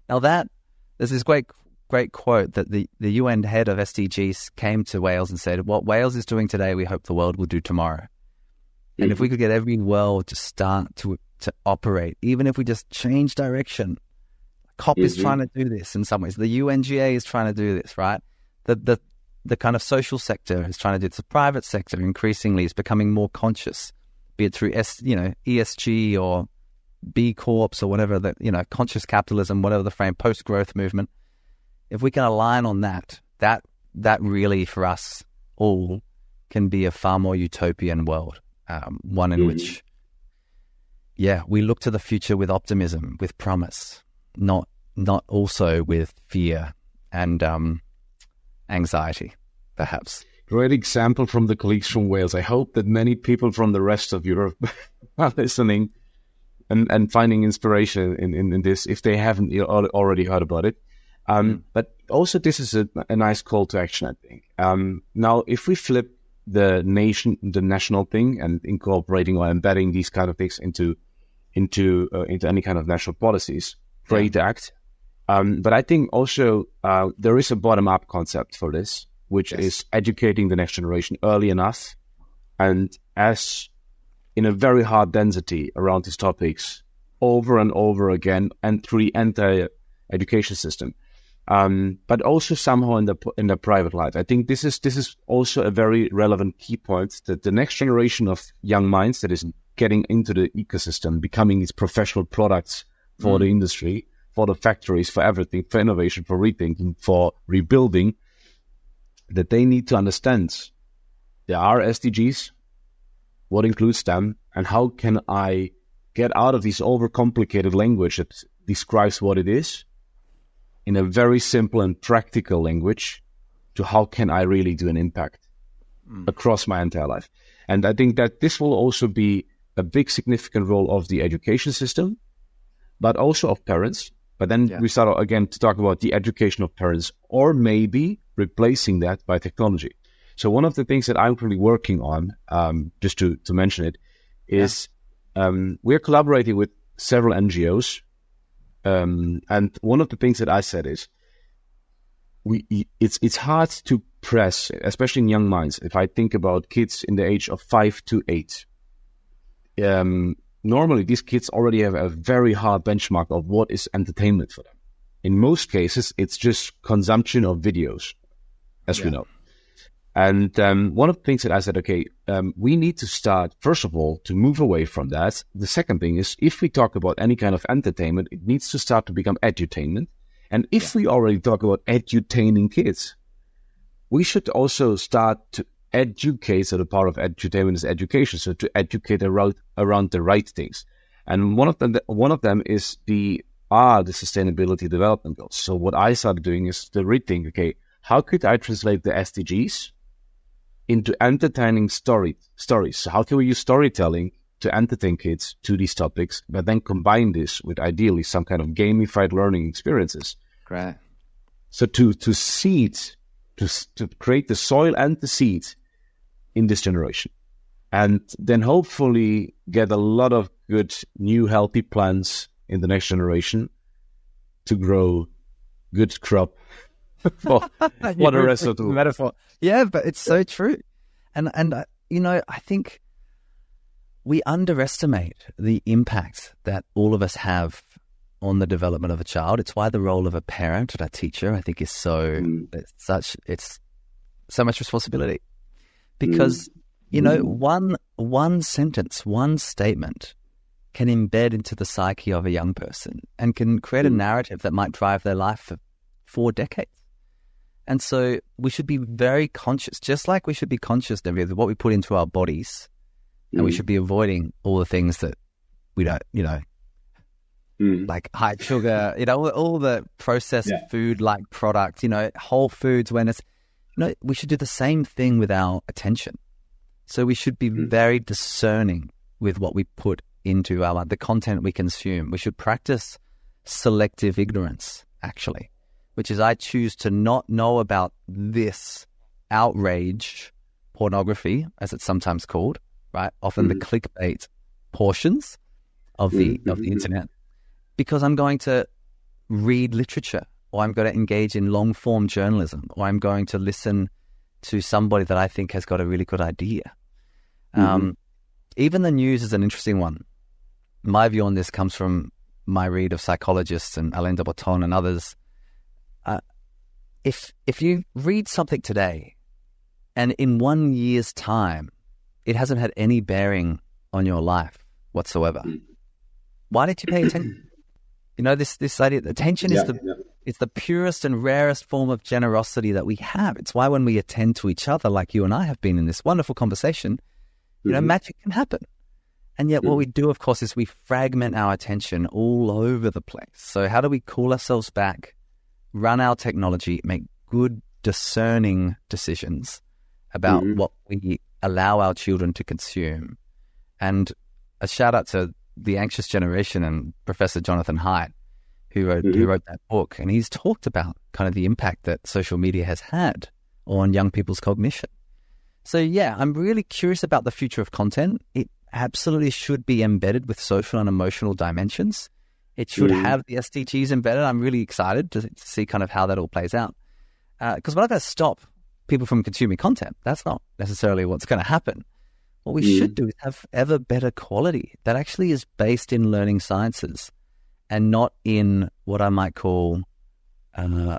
Now there's this great quote that the UN head of SDGs came to Wales and said, what Wales is doing today, we hope the world will do tomorrow. And if we could get every world to start to operate, even if we just change direction. COP is trying to do this in some ways. The UNGA is trying to do this, right? The kind of social sector is trying to do this. The private sector increasingly is becoming more conscious, be it through ESG or B Corps or whatever, conscious capitalism, whatever the frame, post-growth movement. If we can align on that really for us all can be a far more utopian world, one in which we look to the future with optimism, with promise, not also with fear and anxiety, perhaps. Great example from the colleagues from Wales. I hope that many people from the rest of Europe are listening and finding inspiration in this, if they haven't already heard about it. But also this is a nice call to action, I think. Now, if we flip the national thing and incorporating or embedding these kind of things into any kind of national policies, great act. But I think also there is a bottom-up concept for this, which is educating the next generation early enough and as in a very hard density around these topics over and over again and through the entire education system. But also somehow in the private life. I think this is also a very relevant key point, that the next generation of young minds that is getting into the ecosystem, becoming these professional products for the industry, for the factories, for everything, for innovation, for rethinking, for rebuilding, that they need to understand there are SDGs, what includes them, and how can I get out of this overcomplicated language that describes what it is in a very simple and practical language to how can I really do an impact across my entire life. And I think that this will also be a big significant role of the education system, but also of parents. But then we start again to talk about the education of parents, or maybe replacing that by technology. So one of the things that I'm currently working on, just to mention it, is we're collaborating with several NGOs. And one of the things that I said is, it's hard to press, especially in young minds. If I think about kids in the age of 5 to 8, normally these kids already have a very hard benchmark of what is entertainment for them. In most cases, it's just consumption of videos, as we know. And one of the things that I said, we need to start, first of all, to move away from that. The second thing is, if we talk about any kind of entertainment, it needs to start to become edutainment. And if we already talk about edutaining kids, we should also start to educate. So the part of edutainment is education. So to educate around the right things. And one of them is the sustainability development goals. So what I started doing is to rethink, how could I translate the SDGs into entertaining stories? So how can we use storytelling to entertain kids to these topics, but then combine this with ideally some kind of gamified learning experiences? Great. So to create the soil and the seed in this generation. and then hopefully get a lot of good new healthy plants in the next generation to grow good crop for the rest of the world. Metaphor. Yeah, but it's so true. And I think we underestimate the impact that all of us have on the development of a child. It's why the role of a parent and a teacher, I think, is it's so much responsibility. Because, one sentence, one statement can embed into the psyche of a young person and can create a narrative that might drive their life for 4 decades. And so we should be very conscious, just like we should be conscious, Nevio, of what we put into our bodies, and we should be avoiding all the things that we don't, like high sugar, all the processed food-like products, whole foods, when it's, we should do the same thing with our attention. So we should be very discerning with what we put into the content we consume. We should practice selective ignorance, actually, which is I choose to not know about this outrage pornography, as it's sometimes called, right? Often the clickbait portions of the internet, because I'm going to read literature, or I'm going to engage in long-form journalism, or I'm going to listen to somebody that I think has got a really good idea. Even the news is an interesting one. My view on this comes from my read of psychologists and Alain de Botton and others. If you read something today, and in 1 year's time, it hasn't had any bearing on your life whatsoever, why did you pay attention? This idea that attention is the purest and rarest form of generosity that we have. It's why when we attend to each other, like you and I have been in this wonderful conversation, magic can happen. And yet what we do, of course, is we fragment our attention all over the place. So how do we cool ourselves back, run our technology, make good discerning decisions about what we allow our children to consume? And a shout out to The Anxious Generation and Professor Jonathan Haidt, who wrote that book. And he's talked about kind of the impact that social media has had on young people's cognition. So yeah, I'm really curious about the future of content. It absolutely should be embedded with social and emotional dimensions. It should have the SDGs embedded. I'm really excited to see kind of how that all plays out. Because we're not going to stop people from consuming content. That's not necessarily what's going to happen. What we should do is have ever better quality that actually is based in learning sciences and not in what I might call the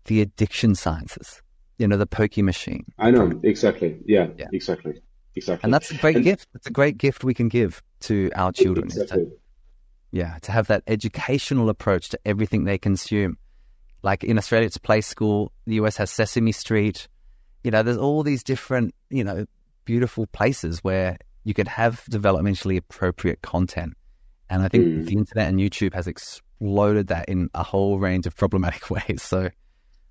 addiction sciences. The pokey machine. I know, exactly. Yeah. Exactly. And that's a great gift. It's a great gift we can give to our children. Exactly. To have that educational approach to everything they consume. Like in Australia, it's Play School. The US has Sesame Street. There's all these different, beautiful places where you could have developmentally appropriate content. And I think the internet and YouTube has exploded that in a whole range of problematic ways. So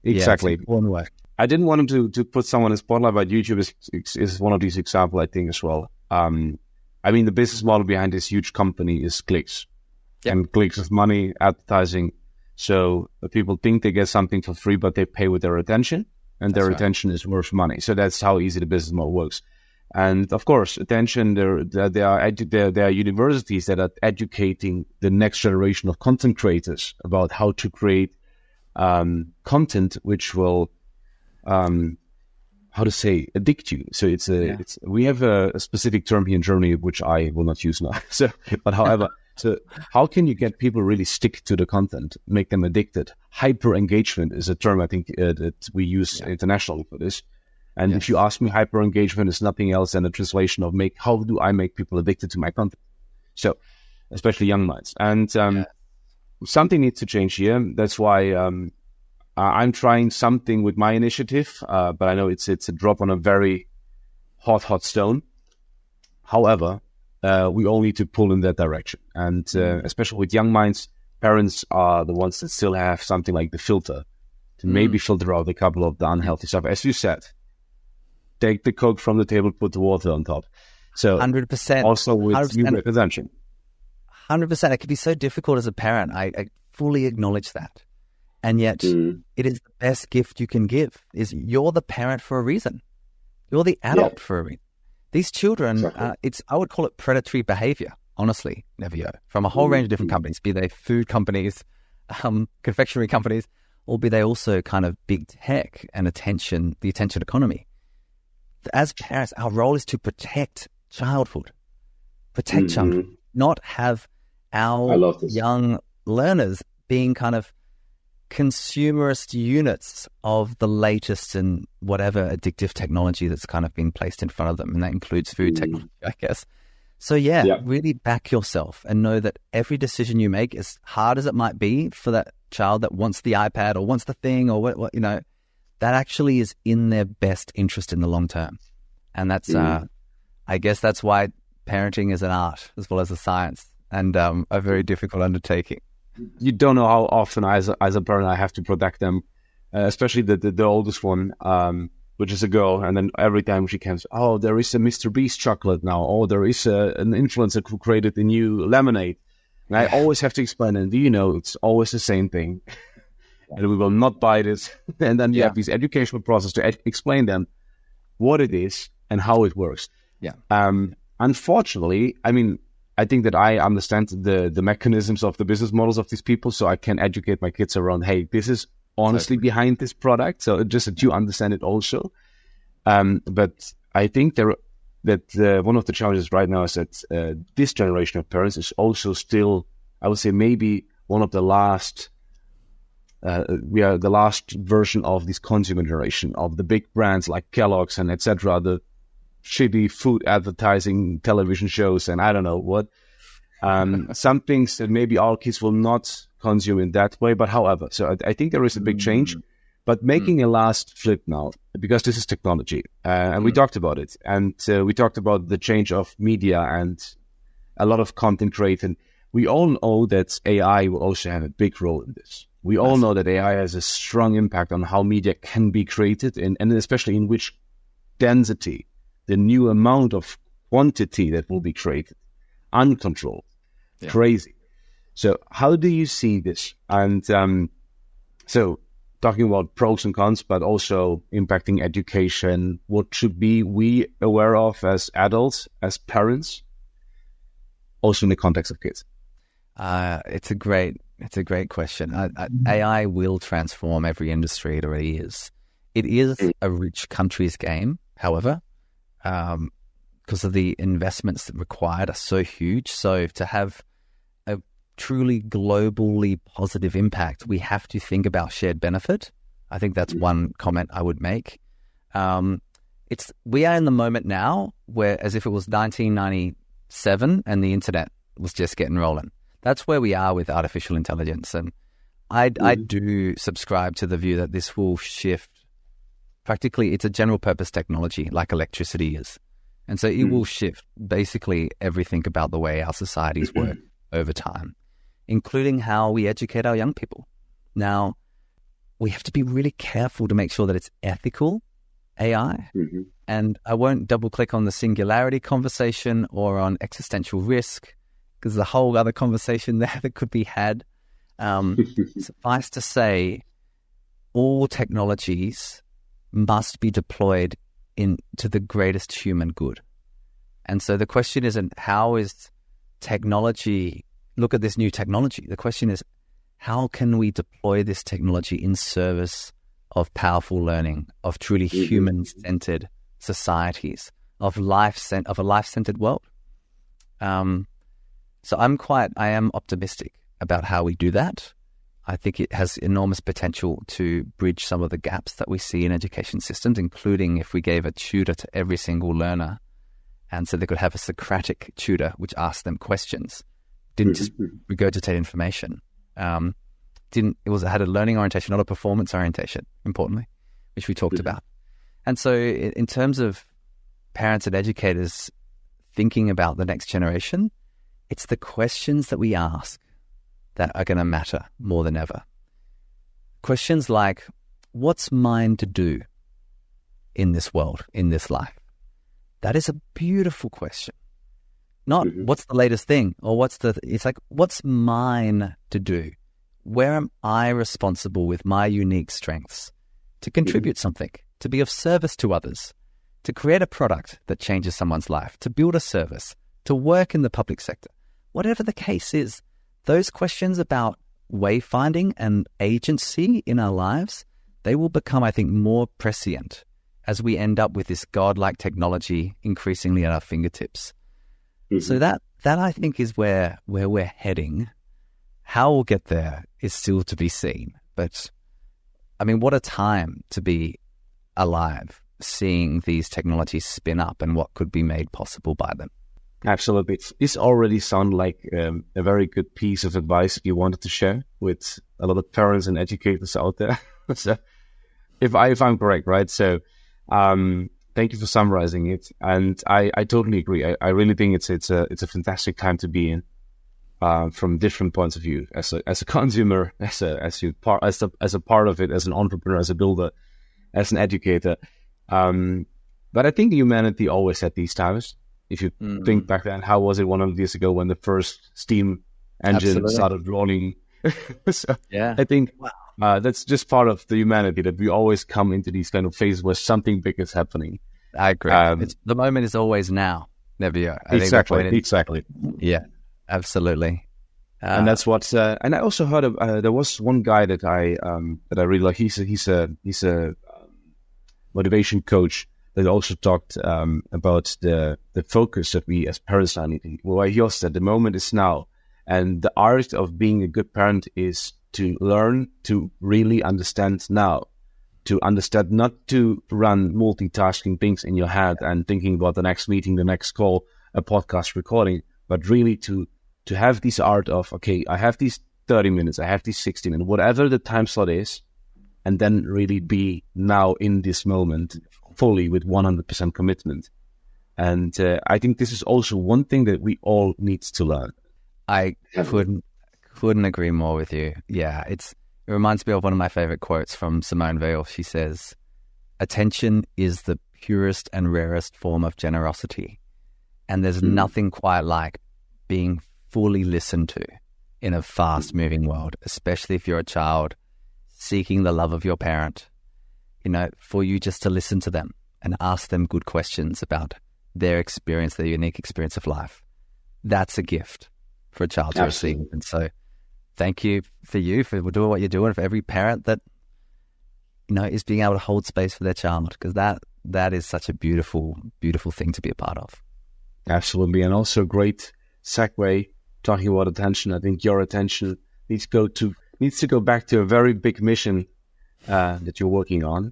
exactly. One way. I didn't want him to put someone in spotlight, but YouTube is one of these examples, I think, as well. The business model behind this huge company is clicks. And clicks is money, advertising. So people think they get something for free, but they pay with their attention, and their attention is worth money. So that's how easy the business model works. And of course, attention, there are universities that are educating the next generation of content creators about how to create content which will addict you. So we have a specific term here in Germany, which I will not use now. So how can you get people really stick to the content, make them addicted? Hyper engagement is a term I think that we use internationally for this. And if you ask me, hyper engagement is nothing else than a translation of how do I make people addicted to my content? So especially young minds. And something needs to change here. That's why I'm trying something with my initiative, but I know it's a drop on a very hot stone. However, we all need to pull in that direction. And especially with young minds, parents are the ones that still have something like the filter to maybe filter out a couple of the unhealthy stuff. As you said, take the Coke from the table, put the water on top. So 100%. Also with new attention. 100%. It can be so difficult as a parent. I fully acknowledge that. And yet it is the best gift you can give. Is you're the parent for a reason. You're the adult for a reason. These children, Exactly. I would call it predatory behavior, honestly, Nevio, from a whole range of different companies, be they food companies, confectionery companies, or be they also kind of big tech and the attention economy. As parents, our role is to protect childhood, not have our young learners being kind of consumerist units of the latest and whatever addictive technology that's kind of been placed in front of them. And that includes food technology, I guess. So really back yourself and know that every decision you make, as hard as it might be for that child that wants the iPad or wants the thing or what that actually is in their best interest in the long term. And that's, I guess that's why parenting is an art as well as a science and a very difficult undertaking. You don't know how often as a parent I have to protect them, especially the oldest one, which is a girl. And then every time she comes, oh, there is a Mr. Beast chocolate now. Oh, there is an influencer who created the new lemonade. And I always have to explain it. Do you know, it's always the same thing. And we will not buy this. And then you have this educational process to explain them what it is and how it works. Unfortunately, I mean, I think that I understand the mechanisms of the business models of these people, so I can educate my kids around, hey, this is honestly behind this product. So just that you understand it also. But I think that one of the challenges right now is that this generation of parents is also still, I would say, maybe one of the last, we are the last version of this consumer generation of the big brands like Kellogg's and etc., the shitty food advertising television shows and I don't know what. Some things that maybe our kids will not consume in that way, but however, so I think there is a big change, but making a last flip now, because this is technology, and we talked about it, and we talked about the change of media and a lot of content created. We all know that AI will also have a big role in this. We all know that AI has a strong impact on how media can be created and especially in which density, the new amount of quantity that will be created, uncontrolled, crazy. So how do you see this? And so talking about pros and cons, but also impacting education, what should we aware of as adults, as parents, also in the context of kids? It's a great question. AI will transform every industry. It already is. It is a rich country's game, however, because of the investments that required are so huge. So to have a truly globally positive impact, we have to think about shared benefit. I think that's one comment I would make. We are in the moment now where, as if it was 1997 and the internet was just getting rolling. That's where we are with artificial intelligence. And I do subscribe to the view that this will shift. Practically, it's a general purpose technology like electricity is. And so it will shift basically everything about the way our societies work over time, including how we educate our young people. Now, we have to be really careful to make sure that it's ethical AI. And I won't double click on the singularity conversation or on existential risk, because there's a whole other conversation there that could be had. Suffice to say, all technologies must be deployed into the greatest human good. And so the question isn't how is technology, look at this new technology. The question is, how can we deploy this technology in service of powerful learning, of truly human-centered societies, of a life-centered world? So I am optimistic about how we do that. I think it has enormous potential to bridge some of the gaps that we see in education systems, including if we gave a tutor to every single learner, and so they could have a Socratic tutor which asked them questions, didn't just regurgitate information. It had a learning orientation, not a performance orientation, importantly, which we talked about. And so in terms of parents and educators thinking about the next generation, it's the questions that we ask that are going to matter more than ever. Questions like, what's mine to do in this world, in this life? That is a beautiful question. Not what's the latest thing or it's like, what's mine to do? Where am I responsible with my unique strengths to contribute something, to be of service to others, to create a product that changes someone's life, to build a service, to work in the public sector. Whatever the case is, those questions about wayfinding and agency in our lives, they will become, I think, more prescient as we end up with this godlike technology increasingly at our fingertips. Mm-hmm. So that I think is where we're heading. How we'll get there is still to be seen. But I mean, what a time to be alive, seeing these technologies spin up and what could be made possible by them. Absolutely. This already sounds like a very good piece of advice you wanted to share with a lot of parents and educators out there. So if I'm correct, right? So thank you for summarizing it. And I totally agree. I really think it's a fantastic time to be in from different points of view, as a consumer, as a part of it, as an entrepreneur, as a builder, as an educator. But I think humanity always had these times. If you think back then, how was it 100 years ago when the first steam engine started rolling? So yeah. I think that's just part of the humanity, that we always come into these kind of phases where something big is happening. I agree. The moment is always now, Nevio. Exactly. Yeah, absolutely. And that's what. And I also heard of there was one guy that I really like. He's a motivation coach that also talked about the focus that we as parents are needing. Well, he also said the moment is now, and the art of being a good parent is to learn to really understand now, to understand not to run multitasking things in your head and thinking about the next meeting, the next call, a podcast recording, but really to have this art of, okay, I have these 30 minutes, I have these 60 minutes, whatever the time slot is, and then really be now in this moment fully with 100% commitment. And I think this is also one thing that we all need to learn. I couldn't agree more with you. Yeah, it reminds me of one of my favorite quotes from Simone Weil. She says, "Attention is the purest and rarest form of generosity. And there's nothing quite like being fully listened to in a fast-moving world, especially if you're a child seeking the love of your parent. You know, for you just to listen to them and ask them good questions about their experience, their unique experience of life. That's a gift for a child to receive. And so thank you for doing what you're doing, for every parent that, you know, is being able to hold space for their child, because that is such a beautiful, beautiful thing to be a part of. Absolutely. And also a great segue talking about attention. I think your attention needs to go back to a very big mission that you're working on.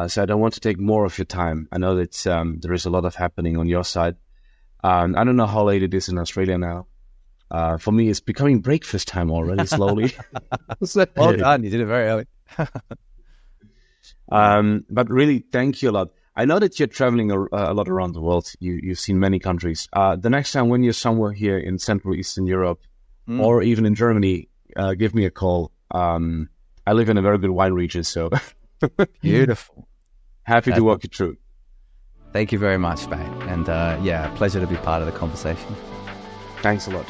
So I don't want to take more of your time. I know that there is a lot of happening on your side. I don't know how late it is in Australia now. For me, it's becoming breakfast time already, slowly. Well done. You did it very early. But really, thank you a lot. I know that you're traveling a lot around the world. You've seen many countries. The next time when you're somewhere here in Central Eastern Europe or even in Germany, give me a call. I live in a very good wine region, so beautiful. Happy to walk you through. Thank you very much, mate. And pleasure to be part of the conversation. Thanks a lot.